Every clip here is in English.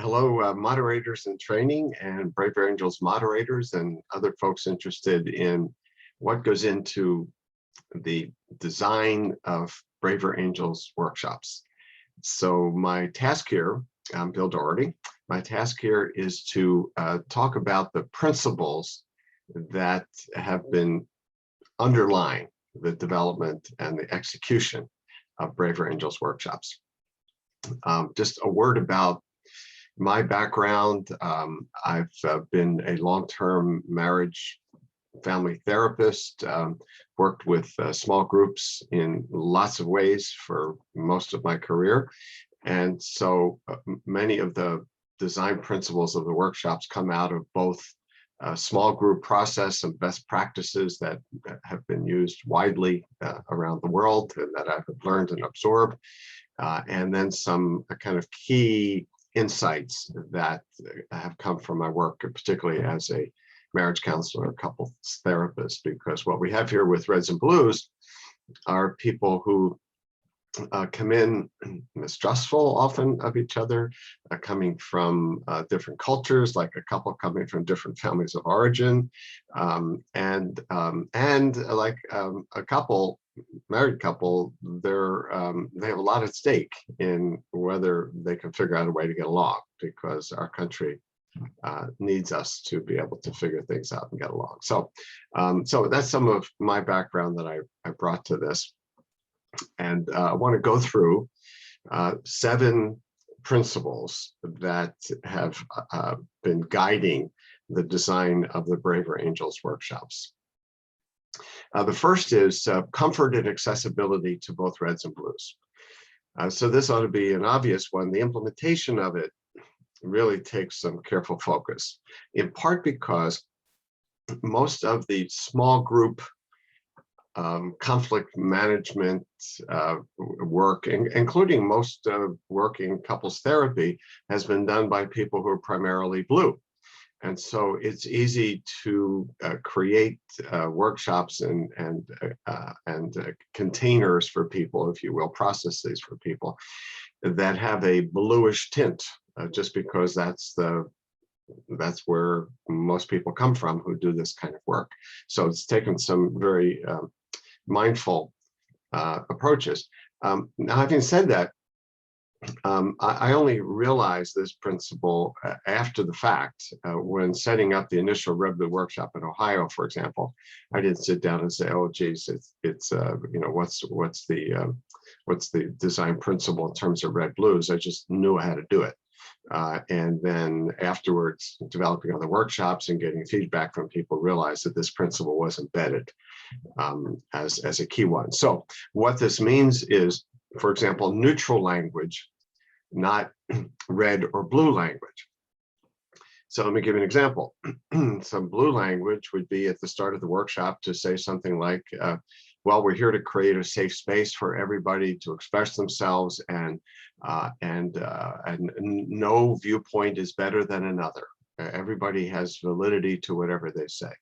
Hello, moderators in training and Braver Angels moderators and other folks interested in what goes into the design of Braver Angels workshops. So my task here, I'm Bill Doherty. My task here is to talk about the principles that have been underlying the development and the execution of Braver Angels workshops. Just a word about my background. I've been a long-term marriage family therapist, worked with small groups in lots of ways for most of my career. And so many of the design principles of the workshops come out of both a small group process and best practices that have been used widely around the world and that I've learned and absorbed, and then some kind of key insights that have come from my work, particularly as a marriage counselor, couples therapist, because what we have here with Reds and Blues are people who come in mistrustful often of each other, coming from different cultures, like a couple coming from different families of origin, and like a couple, married couple, they have a lot at stake in whether they can figure out a way to get along, because our country needs us to be able to figure things out and get along. So, so that's some of my background that I brought to this. And I want to go through 7 principles that have been guiding the design of the Braver Angels workshops. The first is comfort and accessibility to both Reds and Blues. So this ought to be an obvious one. The implementation of it really takes some careful focus, in part because most of the small group conflict management work, including most work in couples therapy, has been done by people who are primarily blue. And so it's easy to create workshops and containers for people, if you will, processes for people that have a bluish tint, just because that's where most people come from who do this kind of work. So it's taken some very mindful approaches. Now, having said that, I only realized this principle after the fact. When setting up the initial Red Blue workshop in Ohio, for example, I didn't sit down and say, "Oh, geez, it's you know, what's the design principle in terms of Red Blues?" I just knew how to do it. And then afterwards, developing other workshops and getting feedback from people, realized that this principle was embedded as a key one. So what this means is, for example, neutral language, not red or blue language. So let me give you an example. Some blue language would be at the start of the workshop to say something like, well, we're here to create a safe space for everybody to express themselves, and no viewpoint is better than another. Everybody has validity to whatever they say.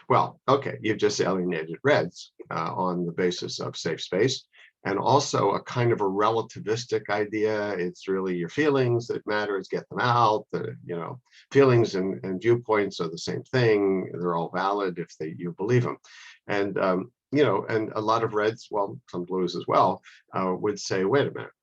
Well, okay, you've just alienated Reds on the basis of safe space, and also a kind of a relativistic idea. It's really your feelings that matters, get them out. You know, feelings and viewpoints are the same thing. They're all valid if you believe them. And you know, and a lot of Reds, well, some Blues as well, would say, wait a minute,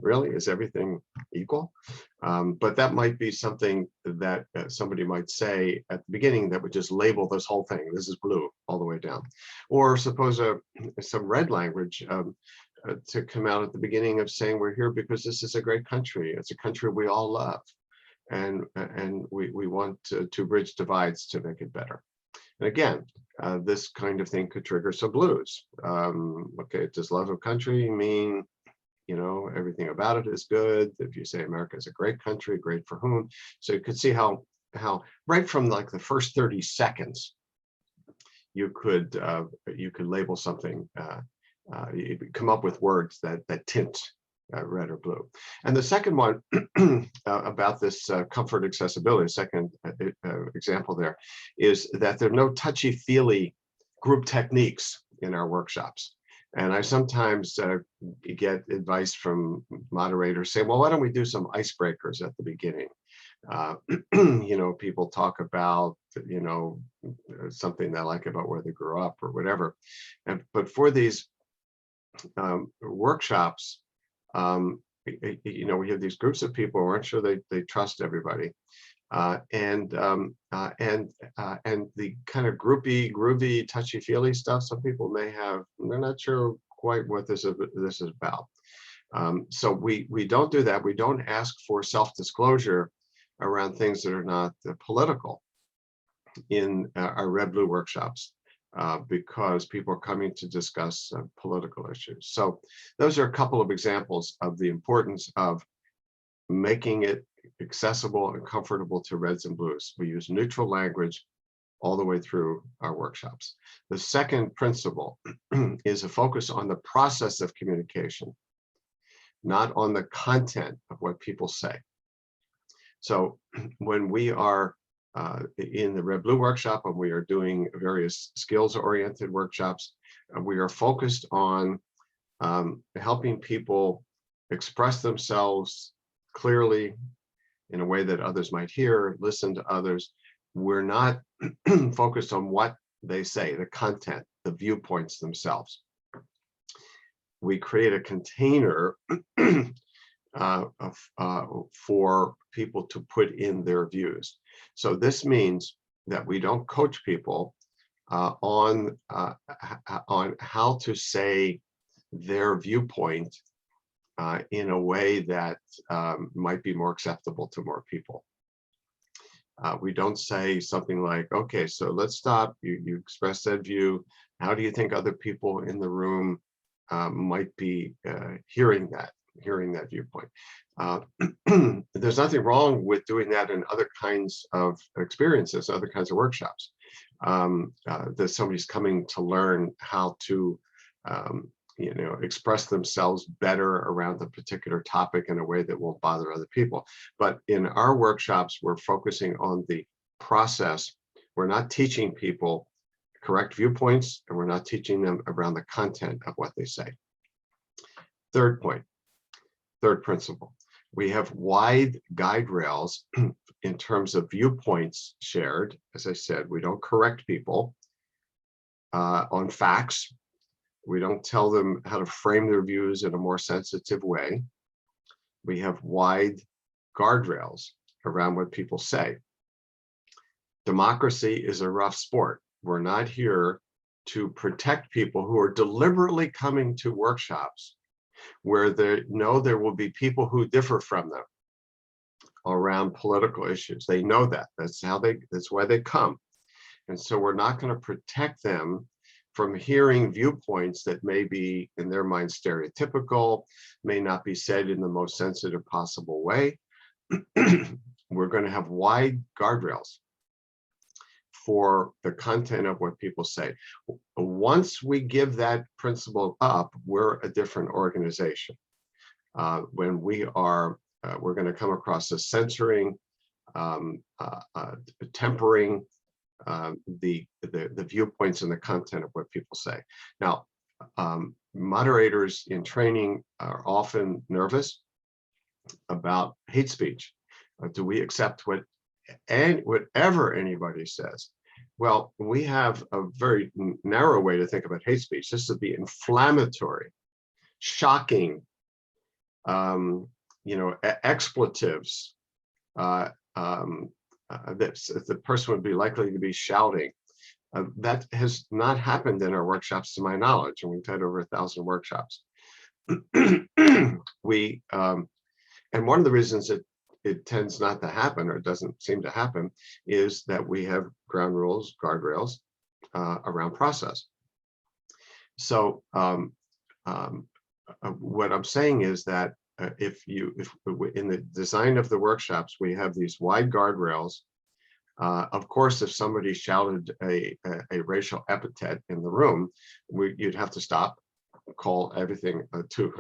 really, is everything equal? But that might be something that somebody might say at the beginning that would just label this whole thing. This is blue all the way down. Or suppose some red language to come out at the beginning of saying, we're here because this is a great country. It's a country we all love. And we want to bridge divides to make it better. And again, this kind of thing could trigger some Blues. Okay, does love of country mean, you know, everything about it is good? If you say America is a great country, great for whom? So you could see how right from like the first 30 seconds, you could label something, you could come up with words that tint red or blue. And the second one about this comfort accessibility, second example there, is that there are no touchy-feely group techniques in our workshops. And I sometimes get advice from moderators saying, well, why don't we do some icebreakers at the beginning? People talk about, something they like about where they grew up or whatever. But for these workshops, we have these groups of people who aren't sure they trust everybody. And the kind of groovy, touchy-feely stuff some people may have, they're not sure quite what this is about. So we don't do that. We don't ask for self-disclosure around things that are not political in our red-blue workshops, because people are coming to discuss political issues. So those are a couple of examples of the importance of making it accessible and comfortable to reds and blues. We use neutral language all the way through our workshops. The second principle is a focus on the process of communication, not on the content of what people say. So when we are in the red-blue workshop, and we are doing various skills-oriented workshops, we are focused on helping people express themselves clearly in a way that others might hear, listen to others. We're not focused on what they say, the content, the viewpoints themselves. We create a container for people to put in their views. So this means that we don't coach people on how to say their viewpoint in a way that might be more acceptable to more people. We don't say something like, okay, so let's stop. You express that view. How do you think other people in the room might be hearing that viewpoint? There's nothing wrong with doing that in other kinds of experiences, other kinds of workshops. That somebody's coming to learn how to express themselves better around a particular topic in a way that won't bother other people. But in our workshops, we're focusing on the process. We're not teaching people correct viewpoints, and we're not teaching them around the content of what they say. Third principle. We have wide guide rails in terms of viewpoints shared. As I said, we don't correct people on facts. We don't tell them how to frame their views in a more sensitive way. We have wide guardrails around what people say. Democracy is a rough sport. We're not here to protect people who are deliberately coming to workshops where they know there will be people who differ from them around political issues. They know that. That's why they come. And so we're not going to protect them from hearing viewpoints that may be, in their mind, stereotypical, may not be said in the most sensitive possible way. We're going to have wide guardrails for the content of what people say. Once we give that principle up, we're a different organization. When we're going to come across the censoring, tempering, the viewpoints and the content of what people say. Now, moderators in training are often nervous about hate speech. Do we accept whatever anybody says? Well, we have a very narrow way to think about hate speech. This would be inflammatory, shocking, expletives. The person would be likely to be shouting. That has not happened in our workshops, to my knowledge, and we've had over 1,000 workshops. And one of the reasons it tends not to happen, or it doesn't seem to happen, is that we have ground rules, guardrails around process. So what I'm saying is that if in the design of the workshops, we have these wide guardrails. Of course, if somebody shouted a racial epithet in the room, you'd have to stop, call everything to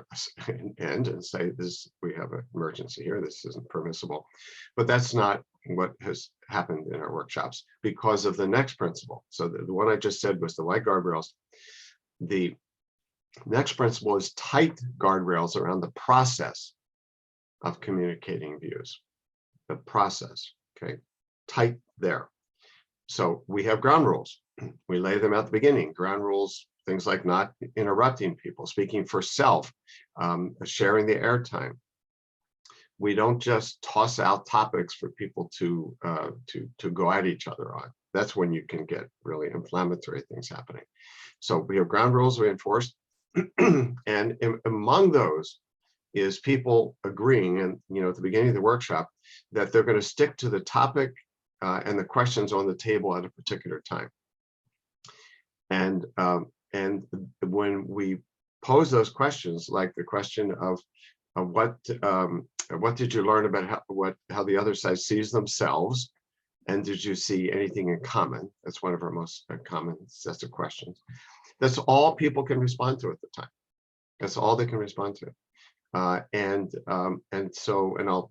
an end and say, we have an emergency here, this isn't permissible. But that's not what has happened in our workshops because of the next principle. So the one I just said was the wide guardrails. The Next principle is tight guardrails around the process of communicating views. The process, okay, tight there. So we have ground rules. We lay them at the beginning. Ground rules, things like not interrupting people, speaking for self, sharing the airtime. We don't just toss out topics for people to go at each other on. That's when you can get really inflammatory things happening. So we have ground rules we enforce, and among those is people agreeing, and at the beginning of the workshop, that they're going to stick to the topic and the questions on the table at a particular time. And when we pose those questions, like the question of what did you learn about how the other side sees themselves, and did you see anything in common? That's one of our most common sets of questions. That's all people can respond to at the time. That's all they can respond to. And I'll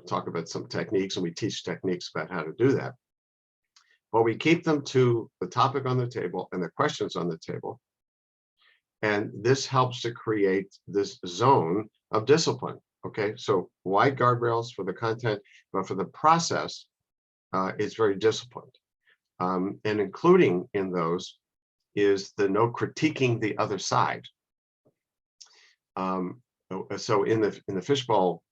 talk about some techniques, and we teach techniques about how to do that. But we keep them to the topic on the table and the questions on the table. And this helps to create this zone of discipline. Okay, so wide guardrails for the content, but for the process, it's very disciplined. And including in those is the no critiquing the other side. So in the fishbowl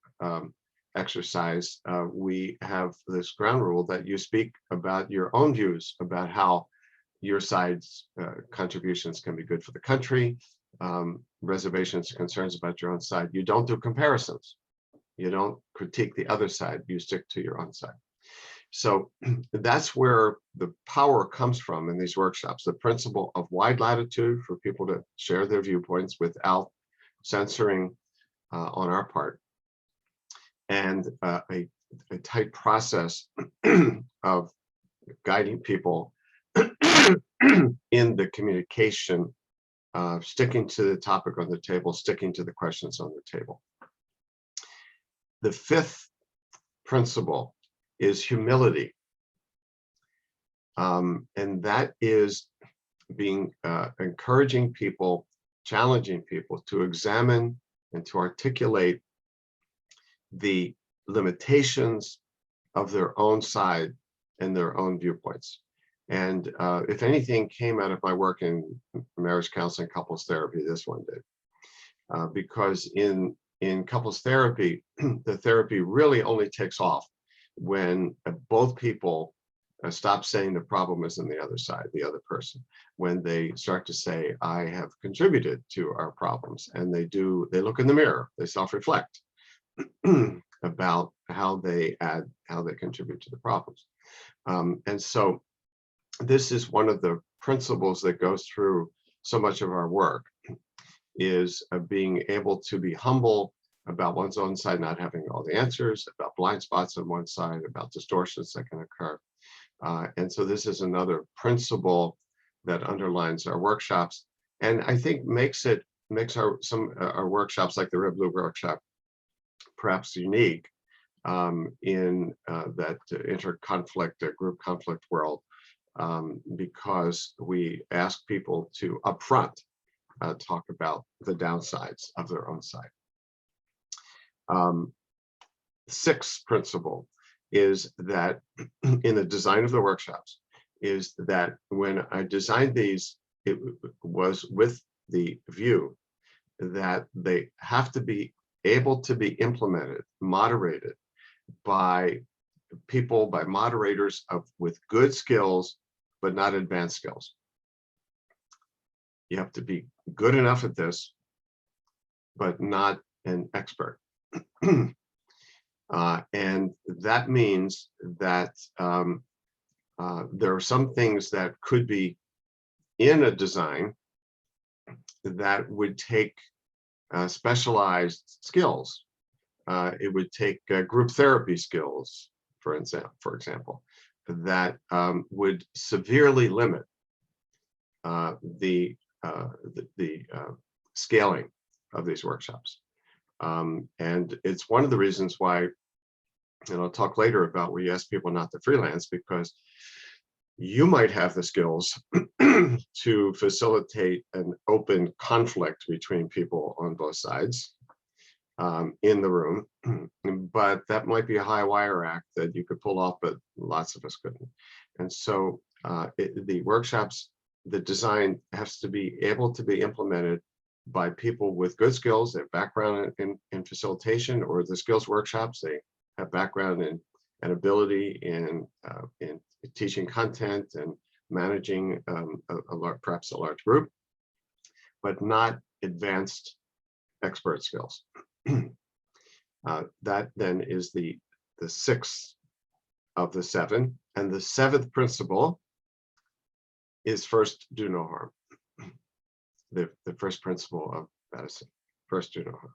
exercise, we have this ground rule that you speak about your own views about how your side's contributions can be good for the country, reservations, concerns about your own side. You don't do comparisons. You don't critique the other side. You stick to your own side. So that's where the power comes from in these workshops, the principle of wide latitude for people to share their viewpoints without censoring on our part, and a tight process of guiding people in the communication, sticking to the topic on the table, sticking to the questions on the table. The fifth principle is humility. And that is encouraging people, challenging people to examine and to articulate the limitations of their own side and their own viewpoints. And if anything came out of my work in marriage counseling, couples therapy, this one did. Because in couples therapy, the therapy really only takes off when both people stop saying the problem is on the other side, the other person, when they start to say, I have contributed to our problems, and they look in the mirror, they self-reflect about how they contribute to the problems. And so this is one of the principles that goes through so much of our work, is being able to be humble about one's own side not having all the answers, about blind spots on one side, about distortions that can occur. And so this is another principle that underlines our workshops, and I think makes our workshops, like the Red Blue workshop, perhaps unique in that inter-conflict, group conflict world, because we ask people to upfront talk about the downsides of their own side. Sixth principle is that in the design of the workshops, is that when I designed these, it was with the view that they have to be able to be implemented, moderated by people, by moderators with good skills, but not advanced skills. You have to be good enough at this, but not an expert. And that means that there are some things that could be in a design that would take specialized skills. It would take group therapy skills, for example, that would severely limit the scaling of these workshops. And it's one of the reasons why, and I'll talk later about where you ask people not to freelance, because You might have the skills to facilitate an open conflict between people on both sides in the room, but that might be a high wire act that you could pull off, but lots of us couldn't. And so the workshops, the design has to be able to be implemented by people with good skills, their background in facilitation, or the skills workshops, they have background in and ability in teaching content and managing perhaps a large group, but not advanced expert skills. That then is the sixth of the seven, and the seventh principle is first do no harm. The first principle of medicine, first do no harm.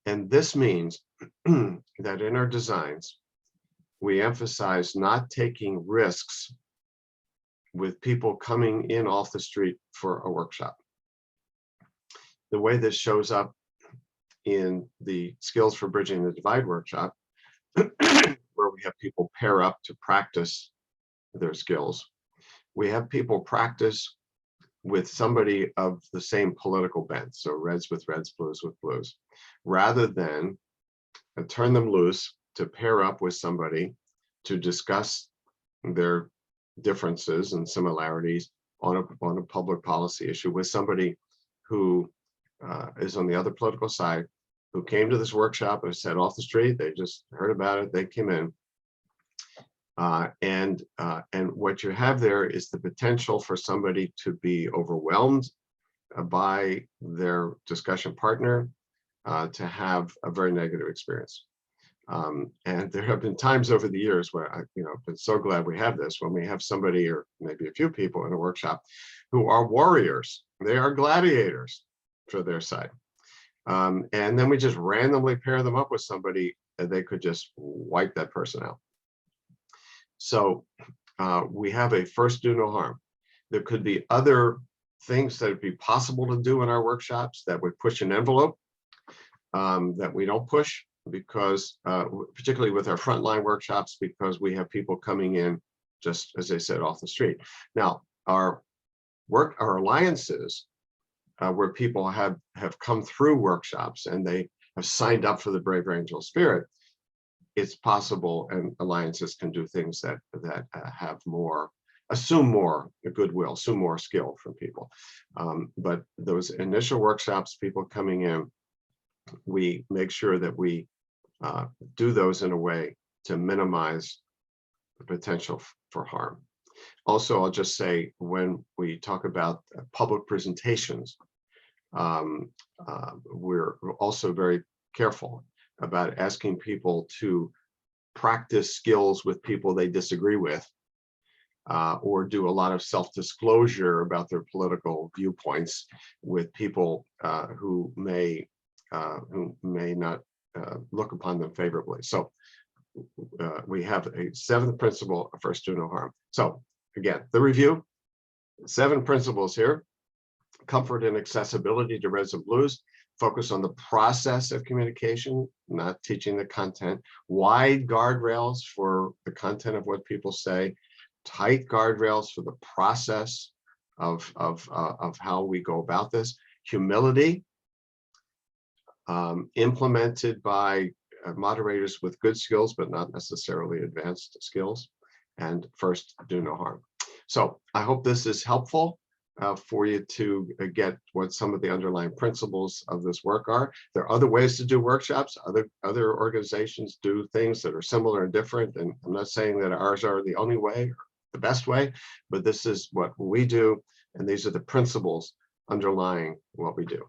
And this means that in our designs, we emphasize not taking risks with people coming in off the street for a workshop. The way this shows up in the Skills for Bridging the Divide workshop, where we have people pair up to practice their skills. We have people practice with somebody of the same political bent, so reds with reds, blues with blues, rather than turn them loose to pair up with somebody to discuss their differences and similarities on a public policy issue with somebody who is on the other political side, who came to this workshop and said off the street, they just heard about it, they came in. And what you have there is the potential for somebody to be overwhelmed by their discussion partner, to have a very negative experience. And there have been times over the years where I've been so glad we have this, when we have somebody or maybe a few people in a workshop who are warriors, they are gladiators for their side. And then we just randomly pair them up with somebody and they could just wipe that person out. So we have a first do no harm. There could be other things that would be possible to do in our workshops that would push an envelope that we don't push, because particularly with our frontline workshops, because we have people coming in, just as I said, off the street. Now, our alliances, where people have come through workshops and they have signed up for the Brave Angel Spirit, it's possible, and alliances can do things that have more, assume more goodwill, assume more skill from people. But those initial workshops, people coming in, we make sure that we do those in a way to minimize the potential for harm. Also, I'll just say, when we talk about public presentations, we're also very careful about asking people to practice skills with people they disagree with, or do a lot of self-disclosure about their political viewpoints with people who may not look upon them favorably. So we have a seventh principle, first do no harm. So again, the review, 7 principles here: comfort and accessibility to reds and blues, focus on the process of communication, not teaching the content, wide guardrails for the content of what people say, tight guardrails for the process of how we go about this, humility, implemented by moderators with good skills, but not necessarily advanced skills, and first do no harm. So I hope this is helpful for you to get what some of the underlying principles of this work are. There are other ways to do workshops. Other organizations do things that are similar and different, and I'm not saying that ours are the only way or the best way, but this is what we do, and these are the principles underlying what we do.